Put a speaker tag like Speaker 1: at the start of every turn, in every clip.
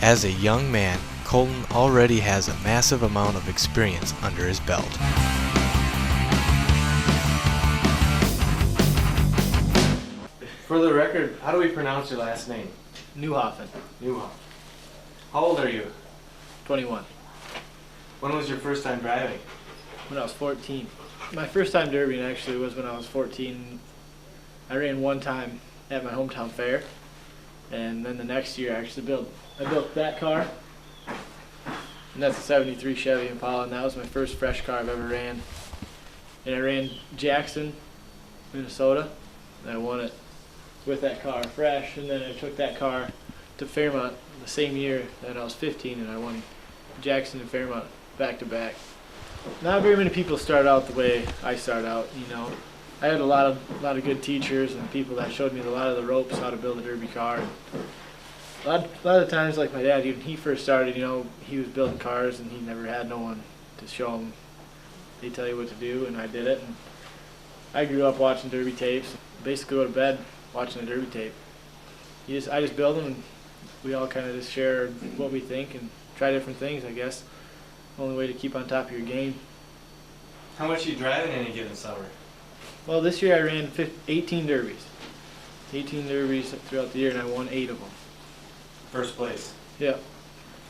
Speaker 1: As a young man, Colton already has a massive amount of experience under his belt. For the record, how do we pronounce your last name?
Speaker 2: Neuhalfen.
Speaker 1: Neuhalfen. How old are you?
Speaker 2: 21.
Speaker 1: When was your first time driving?
Speaker 2: When I was 14. My first time derbying actually was when I was 14. I ran one time at my hometown fair, and then the next year I built that car, and that's a 73 Chevy Impala, and that was my first fresh car I've ever ran. And I ran Jackson, Minnesota, and I won it with that car fresh, and then I took that car to Fairmont the same year that I was 15, and I won Jackson and Fairmont back to back. Not very many people start out the way I started out, you know. I had a lot of good teachers and people that showed me a lot of the ropes, how to build a derby car. A lot of times, like my dad, when he first started, you know, he was building cars and he never had no one to show him. They tell you what to do, and I did it. And I grew up watching derby tapes. Basically, go to bed watching a derby tape. I just build them, and we all kind of just share what we think and try different things, I guess. Only way to keep on top of your game.
Speaker 1: How much are you driving in any given summer?
Speaker 2: Well, this year I ran 18 derbies. 18 derbies throughout the year, and I won 8 of them.
Speaker 1: First place?
Speaker 2: Yeah.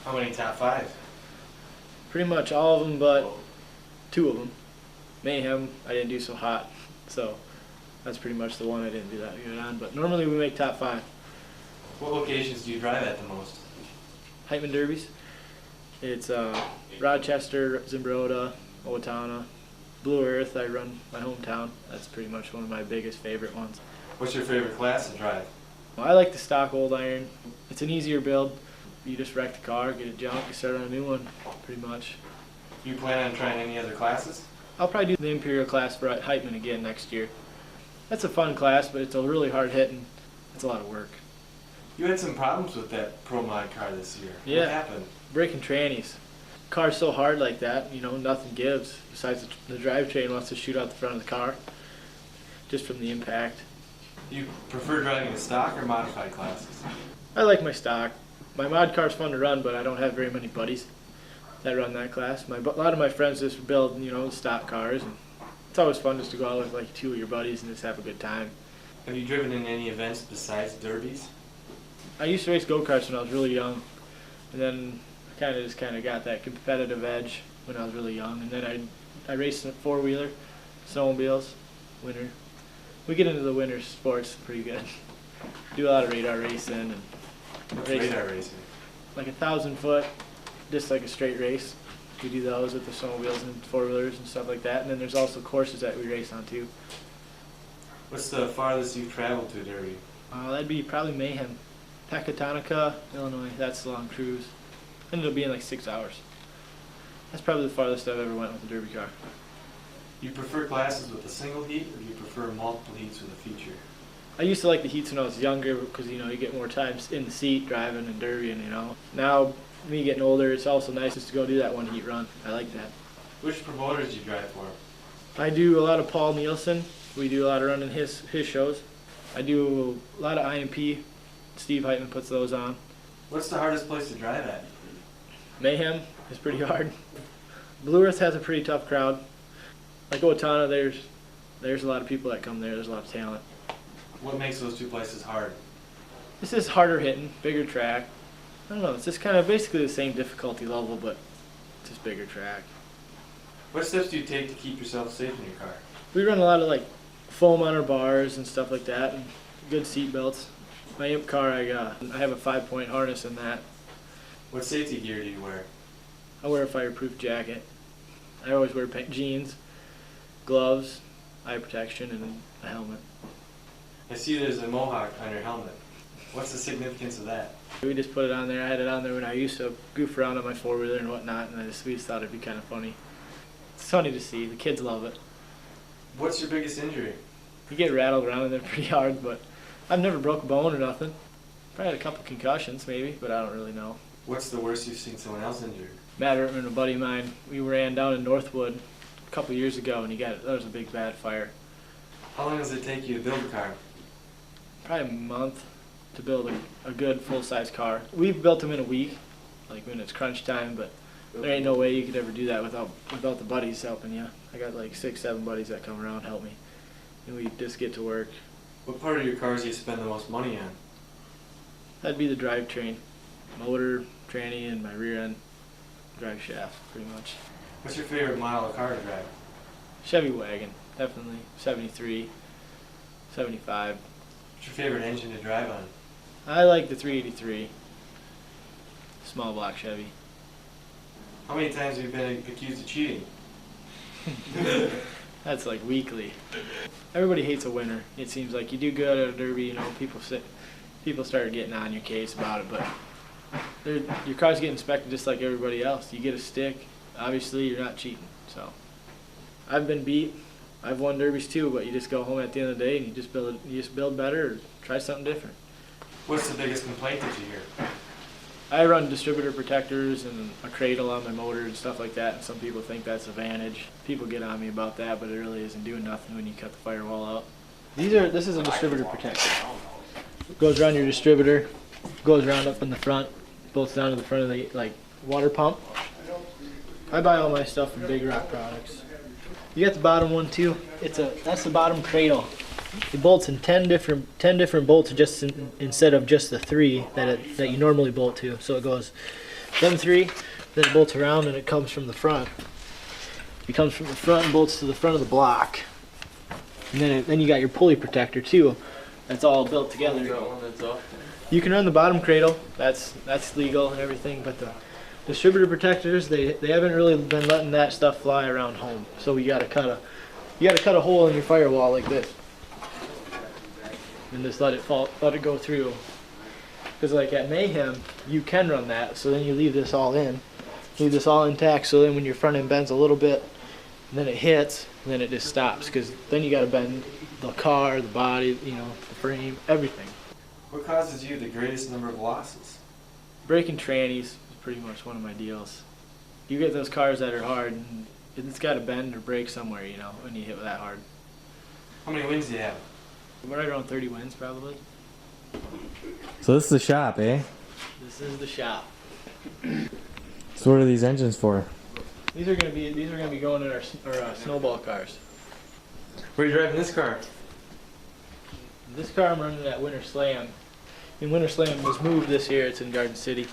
Speaker 1: How many top 5?
Speaker 2: Pretty much all of them, but 2 of them. Mayhem, I didn't do so hot, so that's pretty much the one I didn't do that good on. But normally we make top 5.
Speaker 1: What locations do you drive at the most?
Speaker 2: Heitman Derbies. It's Rochester, Zimbrota, Owatonna. Blue Earth, I run my hometown. That's pretty much one of my biggest favorite ones.
Speaker 1: What's your favorite class to drive?
Speaker 2: I like the stock old iron. It's an easier build. You just wreck the car, get it junk, and start on a new one, pretty much.
Speaker 1: Do you plan on trying any other classes?
Speaker 2: I'll probably do the Imperial class for Heitman again next year. That's a fun class, but it's a really hard hit and it's a lot of work.
Speaker 1: You had some problems with that Pro Mod car this year.
Speaker 2: Yeah.
Speaker 1: What happened?
Speaker 2: Breaking trannies. Car's so hard like that, you know, nothing gives. Besides the drivetrain wants to shoot out the front of the car, just from the impact.
Speaker 1: Do you prefer driving the stock or modified classes?
Speaker 2: I like my stock. My mod car's fun to run, but I don't have very many buddies that run that class. A lot of my friends just build, you know, stock cars, and it's always fun just to go out with like 2 of your buddies and just have a good time.
Speaker 1: Have you driven in any events besides derbies?
Speaker 2: I used to race go-karts when I was really young, and then I kind of got that competitive edge when I was really young, and then I raced a 4-wheeler, snowmobiles, winter. We get into the winter sports pretty good. Do a lot of radar racing and
Speaker 1: What's radar racing?
Speaker 2: like 1,000 foot, just like a straight race. We do those with the snowmobiles and 4-wheelers and stuff like that, and then there's also courses that we race on too.
Speaker 1: What's the farthest you've traveled to a derby?
Speaker 2: That'd be probably Mayhem, Pecatonica, Illinois. That's a long cruise. Ended up being like 6 hours. That's probably the farthest I've ever went with a derby car.
Speaker 1: Do you prefer classes with a single heat, or do you prefer multiple heats with a feature?
Speaker 2: I used to like the heats when I was younger because, you know, you get more times in the seat driving and derbying, you know. Now, me getting older, it's also nice just to go do that one heat run. I like that.
Speaker 1: Which promoters do you drive for?
Speaker 2: I do a lot of Paul Nielsen. We do a lot of running his shows. I do a lot of IMP. Steve Heitman puts those on.
Speaker 1: What's the hardest place to drive at?
Speaker 2: Mayhem is pretty hard. Blue Earth has a pretty tough crowd. Like Owatonna, there's a lot of people that come there. There's a lot of talent.
Speaker 1: What makes those 2 places hard?
Speaker 2: This is harder hitting, bigger track. I don't know, it's just kind of basically the same difficulty level, but just bigger track.
Speaker 1: What steps do you take to keep yourself safe in your car?
Speaker 2: We run a lot of like foam on our bars and stuff like that, and good seat belts. My imp car, I have a 5-point harness in that.
Speaker 1: What safety gear do you wear?
Speaker 2: I wear a fireproof jacket. I always wear jeans, gloves, eye protection, and a helmet.
Speaker 1: I see there's a mohawk on your helmet. What's the significance of that?
Speaker 2: We just put it on there. I had it on there when I used to goof around on my 4-wheeler and whatnot, and we just thought it'd be kind of funny. It's funny to see. The kids love it.
Speaker 1: What's your biggest injury?
Speaker 2: You get rattled around in there pretty hard, but I've never broke a bone or nothing. Probably had a couple concussions maybe, but I don't really know.
Speaker 1: What's the worst you've seen someone else injured?
Speaker 2: Matt Ertman, a buddy of mine, we ran down in Northwood a couple years ago, and there was a big bad fire.
Speaker 1: How long does it take you to build a car?
Speaker 2: Probably a month. to build a good full-size car. We've built them in a week, like when it's crunch time, but there ain't no way you could ever do that without the buddies helping you. I got like 6, 7 buddies that come around and help me, and we just get to work.
Speaker 1: What part of your cars do you spend the most money on?
Speaker 2: That'd be the drivetrain, motor, tranny, and my rear end drive shaft, pretty much.
Speaker 1: What's your favorite model of car to drive?
Speaker 2: Chevy wagon, definitely. 73, 75.
Speaker 1: What's your favorite engine to drive on?
Speaker 2: I like the 383, small block Chevy.
Speaker 1: How many times have you been accused of cheating?
Speaker 2: That's like weekly. Everybody hates a winner. It seems like you do good at a derby, you know, people start getting on your case about it, but your car's getting inspected just like everybody else. You get a stick, obviously you're not cheating. So I've been beat. I've won derbies too, but you just go home at the end of the day and you just build better or try something different.
Speaker 1: What's the biggest complaint that you hear?
Speaker 2: I run distributor protectors and a cradle on my motor and stuff like that, and some people think that's a advantage. People get on me about that, but it really isn't doing nothing when you cut the firewall out. This is a distributor protector. It goes around your distributor, goes around up in the front, bolts down to the front of the water pump. I buy all my stuff from Big Rock Products. You got the bottom one too. That's the bottom cradle. It bolts in 10 different bolts instead of just the 3 that you normally bolt to. So it goes them 3, then it bolts around and it comes from the front. It comes from the front and bolts to the front of the block. And then you got your pulley protector too. That's all built together. You can run the bottom cradle. That's legal and everything, but the distributor protectors, they haven't really been letting that stuff fly around home. So you gotta cut a hole in your firewall like this. And just let it go through. Because like at Mayhem, you can run that, so then you leave this all intact, so then when your front end bends a little bit, and then it hits, and then it just stops, because then you got to bend the car, the body, you know, the frame, everything.
Speaker 1: What causes you the greatest number of losses?
Speaker 2: Breaking trannies is pretty much one of my deals. You get those cars that are hard, and it's got to bend or break somewhere, you know, when you hit that hard.
Speaker 1: How many wins do you have?
Speaker 2: We're right around 30 wins, probably.
Speaker 3: So this is the shop, eh?
Speaker 2: This is the shop.
Speaker 3: So what are these engines for?
Speaker 2: These are gonna be going in our snowball cars.
Speaker 1: Where are you driving this car?
Speaker 2: This car I'm running at Winter Slam. And Winter Slam was moved this year. It's in Garden City.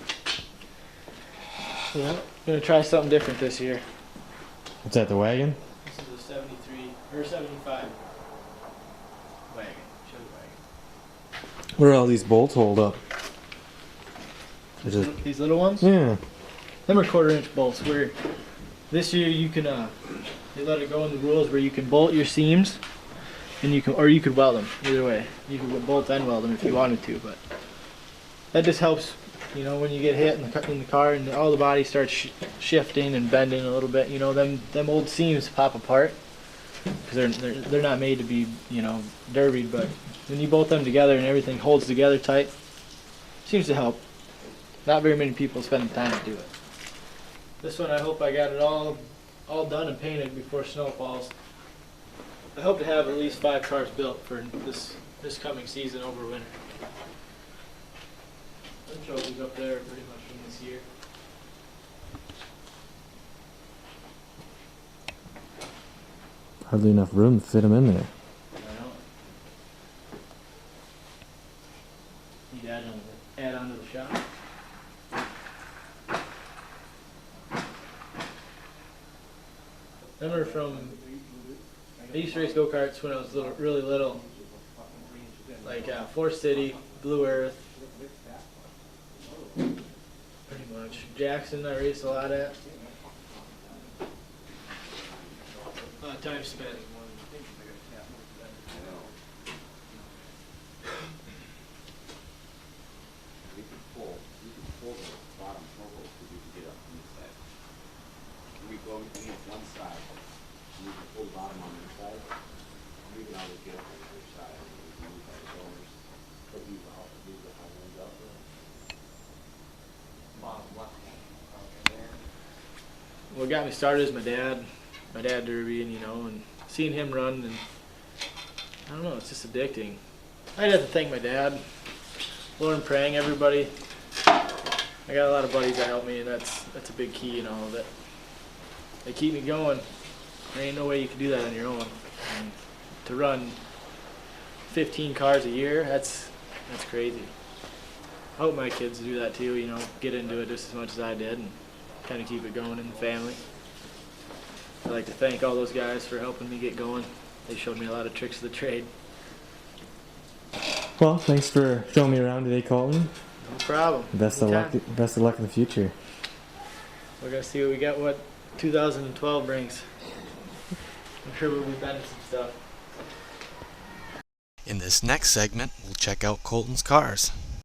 Speaker 2: Yeah, I'm gonna try something different this year.
Speaker 3: What's that, the wagon?
Speaker 2: This is a 73 or 75 wagon, Chevy wagon.
Speaker 3: Where are all these bolts hold up?
Speaker 2: These little ones?
Speaker 3: Yeah.
Speaker 2: Them are 1/4-inch bolts. Where this year you can they let it go in the rules where you can bolt your seams, and you could weld them. Either way, you could bolt and weld them if you wanted to. But that just helps, you know, when you get hit in the car and all the body starts shifting and bending a little bit. You know, them old seams pop apart because they're not made to be, you know, derbied. But when you bolt them together and everything holds together tight, seems to help. Not very many people spend the time to do it. This one, I hope I got it all done and painted before snow falls. I hope to have at least 5 cars built for this coming season over winter. The trophies up there are pretty much from this year.
Speaker 3: Hardly enough room to fit them in there.
Speaker 2: I know. Need to add on to the shop. Remember I used to race go-karts when I was really little. Like Forest City, Blue Earth. Pretty much. Jackson I raced a lot at. A lot of time spent. What got me started is my dad derby, and you know, and seeing him run, and I don't know, it's just addicting. I'd have to thank my dad. Lord, and praying, everybody. I got a lot of buddies that help me, and that's a big key in all of it. They keep me going. There ain't no way you can do that on your own. And to run 15 cars a year, that's crazy. I hope my kids do that too, you know, get into it just as much as I did and kind of keep it going in the family. I'd like to thank all those guys for helping me get going. They showed me a lot of tricks of the trade.
Speaker 3: Well, thanks for showing me around today, Colton.
Speaker 2: No problem.
Speaker 3: Best of luck.
Speaker 2: Anytime.
Speaker 3: Best of luck in the future.
Speaker 2: We're gonna see what we got, what 2012 brings. I'm sure we'll be betting some stuff.
Speaker 1: In this next segment, we'll check out Colton's cars.